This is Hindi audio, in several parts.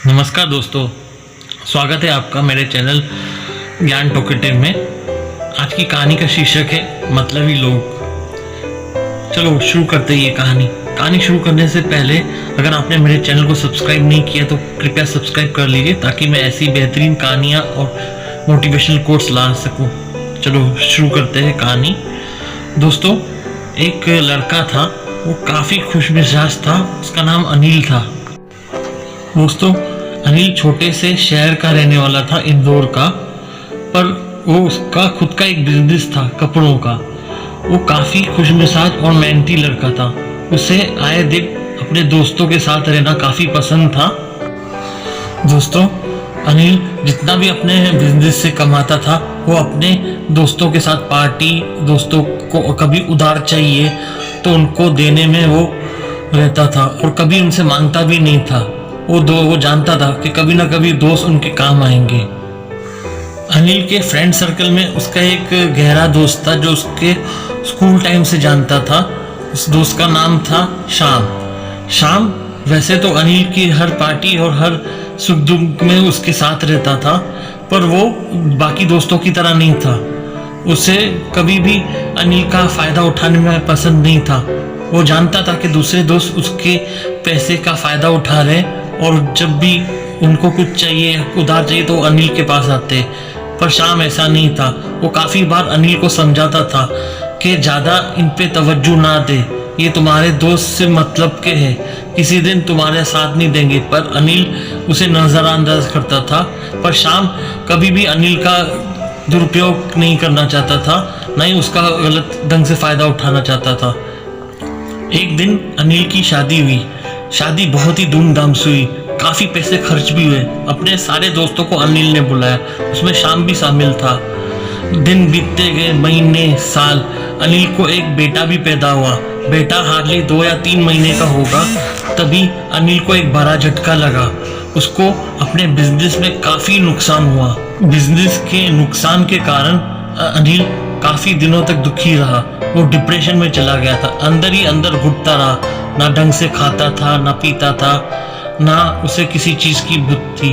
नमस्कार दोस्तों, स्वागत है आपका मेरे चैनल ज्ञान टॉकेटिव में। आज की कहानी का शीर्षक है मतलबी लोग। चलो शुरू करते हैं ये कहानी शुरू करने से पहले अगर आपने मेरे चैनल को सब्सक्राइब नहीं किया तो कृपया सब्सक्राइब कर लीजिए ताकि मैं ऐसी बेहतरीन कहानियाँ और मोटिवेशनल कोट्स ला सकूँ। चलो शुरू करते हैं कहानी। दोस्तों, एक लड़का था, वो काफ़ी खुशमिजाज था। उसका नाम अनिल था। दोस्तों, अनिल छोटे से शहर का रहने वाला था, इंदौर का, पर वो उसका खुद का एक बिजनेस था कपड़ों का। वो काफ़ी खुशमिजाज और मेहनती लड़का था। उसे आए दिन अपने दोस्तों के साथ रहना काफ़ी पसंद था। दोस्तों, अनिल जितना भी अपने बिजनेस से कमाता था वो अपने दोस्तों के साथ पार्टी, दोस्तों को कभी उधार चाहिए तो उनको देने में वो रहता था और कभी उनसे मांगता भी नहीं था। वो जानता था कि कभी ना कभी दोस्त उनके काम आएंगे। अनिल के फ्रेंड सर्कल में उसका एक गहरा दोस्त था जो उसके स्कूल टाइम से जानता था। उस दोस्त का नाम था श्याम वैसे तो अनिल की हर पार्टी और हर सुख दुख में उसके साथ रहता था, पर वो बाकी दोस्तों की तरह नहीं था। उसे कभी भी अनिल का फ़ायदा उठाने में पसंद नहीं था। वो जानता था कि दूसरे दोस्त उसके पैसे का फ़ायदा उठा रहे और जब भी उनको कुछ चाहिए, उधार चाहिए, तो अनिल के पास आते। पर श्याम ऐसा नहीं था। वो काफ़ी बार अनिल को समझाता था कि ज़्यादा इन पे तवज्जो ना दे, ये तुम्हारे दोस्त से मतलब के हैं, किसी दिन तुम्हारे साथ नहीं देंगे। पर अनिल उसे नज़रअंदाज करता था। पर श्याम कभी भी अनिल का दुरुपयोग नहीं करना चाहता था, ना ही उसका गलत ढंग से फ़ायदा उठाना चाहता था। एक दिन अनिल की शादी हुई। शादी बहुत ही धूमधाम से हुई, काफ़ी पैसे खर्च भी हुए। अपने सारे दोस्तों को अनिल ने बुलाया, उसमें श्याम भी शामिल था। दिन बीतते गए, महीने, साल। अनिल को एक बेटा भी पैदा हुआ। बेटा हार्डली 2 या 3 महीने का होगा। तभी अनिल को एक बड़ा झटका लगा। उसको अपने बिजनेस में काफ़ी नुकसान हुआ। बिजनेस के नुकसान के कारण अनिल काफ़ी दिनों तक दुखी रहा। वो डिप्रेशन में चला गया था, अंदर ही अंदर घुटता रहा। ना ढंग से खाता था, ना पीता था, ना उसे किसी चीज़ की बुद्ध थी।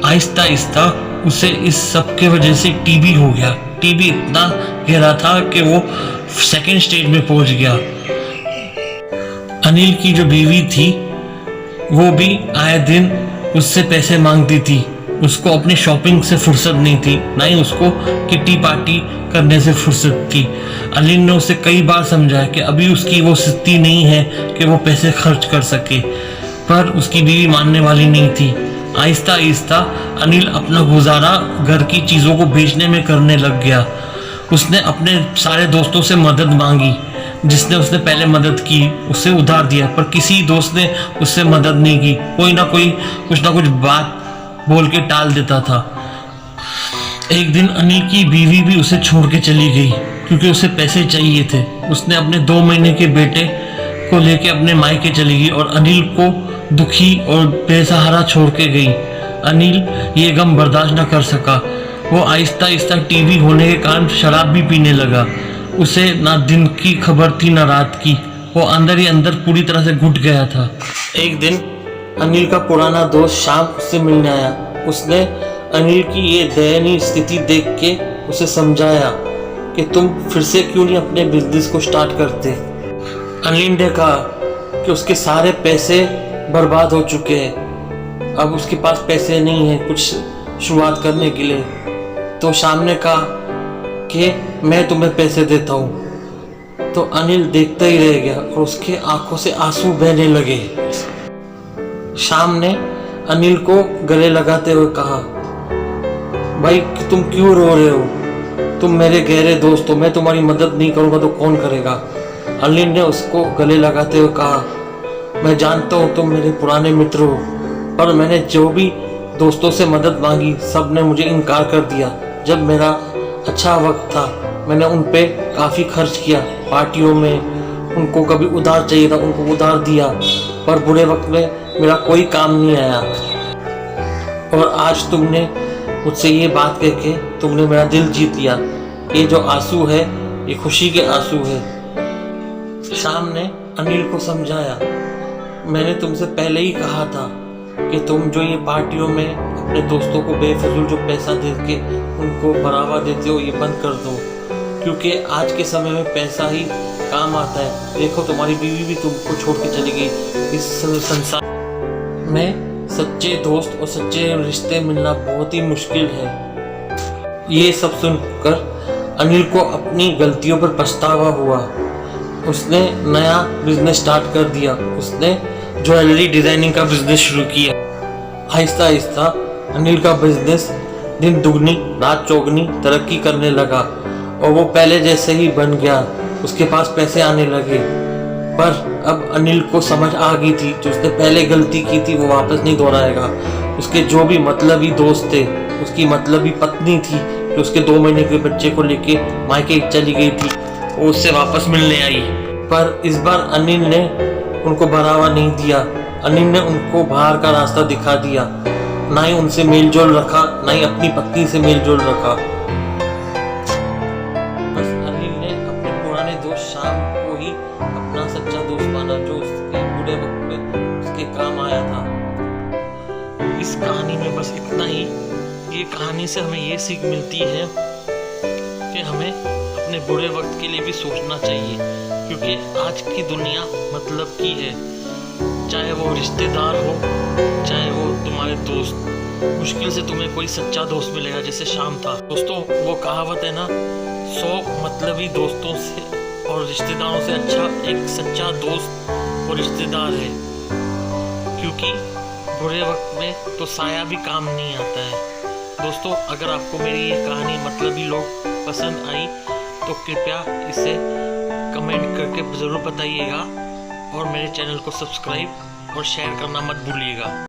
आहिस्ता आहिस्ता उसे इस सब के वजह से टीबी हो गया। टीबी इतना गहरा था कि वो 2nd स्टेज में पहुंच गया। अनिल की जो बीवी थी वो भी आए दिन उससे पैसे मांगती थी। उसको अपनी शॉपिंग से फुर्सत नहीं थी, ना ही उसको किटी पार्टी करने से फुर्सत थी। अनिल ने उसे कई बार समझाया कि अभी उसकी वो स्थिति नहीं है कि वो पैसे खर्च कर सके, पर उसकी बीवी मानने वाली नहीं थी। आहिस्ता आहिस्ता अनिल अपना गुजारा घर की चीज़ों को बेचने में करने लग गया। उसने अपने सारे दोस्तों से मदद मांगी। जिसने उसने पहले मदद की उसे उधार दिया, पर किसी दोस्त ने उससे मदद नहीं की। कोई ना कोई कुछ ना कुछ बात बोल के टाल देता था। एक दिन अनिल की बीवी भी उसे छोड़ के चली गई क्योंकि उसे पैसे चाहिए थे। उसने अपने 2 महीने के बेटे को लेके अपने मायके चली गई और अनिल को दुखी और बेसहारा छोड़ के गई। अनिल ये गम बर्दाश्त न कर सका। वो आहिस्ता आहिस्ता टीबी होने के कारण शराब भी पीने लगा। उसे ना दिन की खबर थी ना रात की। वो अंदर ही अंदर पूरी तरह से घुट गया था। एक दिन अनिल का पुराना दोस्त श्याम उससे मिलने आया। उसने अनिल की ये दयनीय स्थिति देख के उसे समझाया कि तुम फिर से क्यों नहीं अपने बिजनेस को स्टार्ट करते। अनिल ने कहा कि उसके सारे पैसे बर्बाद हो चुके हैं, अब उसके पास पैसे नहीं है कुछ शुरुआत करने के लिए। तो श्याम ने कहा कि मैं तुम्हें पैसे देता हूँ। तो अनिल देखता ही रह गया और उसके आंखों से आंसू बहने लगे। श्याम ने अनिल को गले लगाते हुए कहा, भाई तुम क्यों रो रहे हो? तुम मेरे गहरे दोस्त हो, मैं तुम्हारी मदद नहीं करूँगा तो कौन करेगा? अनिल ने उसको गले लगाते हुए कहा, मैं जानता हूँ तुम मेरे पुराने मित्र हो, पर मैंने जो भी दोस्तों से मदद मांगी सब ने मुझे इनकार कर दिया। जब मेरा अच्छा वक्त था मैंने उन पे काफ़ी खर्च किया, पार्टियों में उनको कभी उधार चाहिए था उनको उधार दिया, पर बुरे वक्त में मेरा कोई काम नहीं आया। और आज तुमने मुझसे ये बात कह के तुमने मेरा दिल जीत लिया। ये जो आंसू है ये खुशी के आंसू है। श्याम ने अनिल को समझाया, मैंने तुमसे पहले ही कहा था कि तुम जो ये पार्टियों में अपने दोस्तों को बेफजूल जो पैसा दे के उनको बढ़ावा देते हो, ये बंद कर दो, क्योंकि आज के समय में पैसा ही काम आता है। देखो तुम्हारी बीवी भी तुमको छोड़ के चली गई। इस संसार में सच्चे दोस्त और सच्चे रिश्ते मिलना बहुत ही मुश्किल है। ये सब सुनकर अनिल को अपनी गलतियों पर पछतावा हुआ। उसने नया बिजनेस स्टार्ट कर दिया। उसने ज्वेलरी डिजाइनिंग का बिजनेस शुरू किया। आहिस्ता आहिस्ता अनिल का बिजनेस दिन दुगनी रात चौगनी तरक्की करने लगा और वो पहले जैसे ही बन गया। उसके पास पैसे आने लगे। पर अब अनिल को समझ आ गई थी जो उसने पहले गलती की थी वो वापस नहीं दोहराएगा। उसके जो भी मतलबी दोस्त थे, उसकी मतलबी पत्नी थी जो उसके 2 महीने के बच्चे को लेके मायके चली गई थी, वो उससे वापस मिलने आई। पर इस बार अनिल ने उनको बढ़ावा नहीं दिया। अनिल ने उनको बाहर का रास्ता दिखा दिया। ना ही उनसे मेल जोल रखा, ना ही अपनी पत्नी से मेल जोल रखा। बस अनिल ने अपने पुराने दोस्त शाम को ही अपना सच्चा दोस्त माना, जो उसके बुरे वक्त में उसके काम आया था। इस कहानी में बस इतना ही। ये कहानी से हमें ये सीख मिलती है कि हमें अपने बुरे वक्त के लिए भी सोचना चाहिए, क्योंकि आज की दुनिया मतलब की है। चाहे वो रिश्तेदार हो, चाहे वो तुम्हारे दोस्त, मुश्किल से तुम्हें कोई सच्चा दोस्त मिलेगा जैसे श्याम था। दोस्तों, वो कहावत है ना, 100 मतलबी दोस्तों से और रिश्तेदारों से अच्छा एक सच्चा दोस्त और रिश्तेदार है, क्योंकि बुरे वक्त में तो साया भी काम नहीं आता है। दोस्तों, अगर आपको मेरी ये कहानी मतलबी लोग पसंद आई तो कृपया इसे कमेंट करके ज़रूर बताइएगा और मेरे चैनल को सब्सक्राइब और शेयर करना मत भूलिएगा।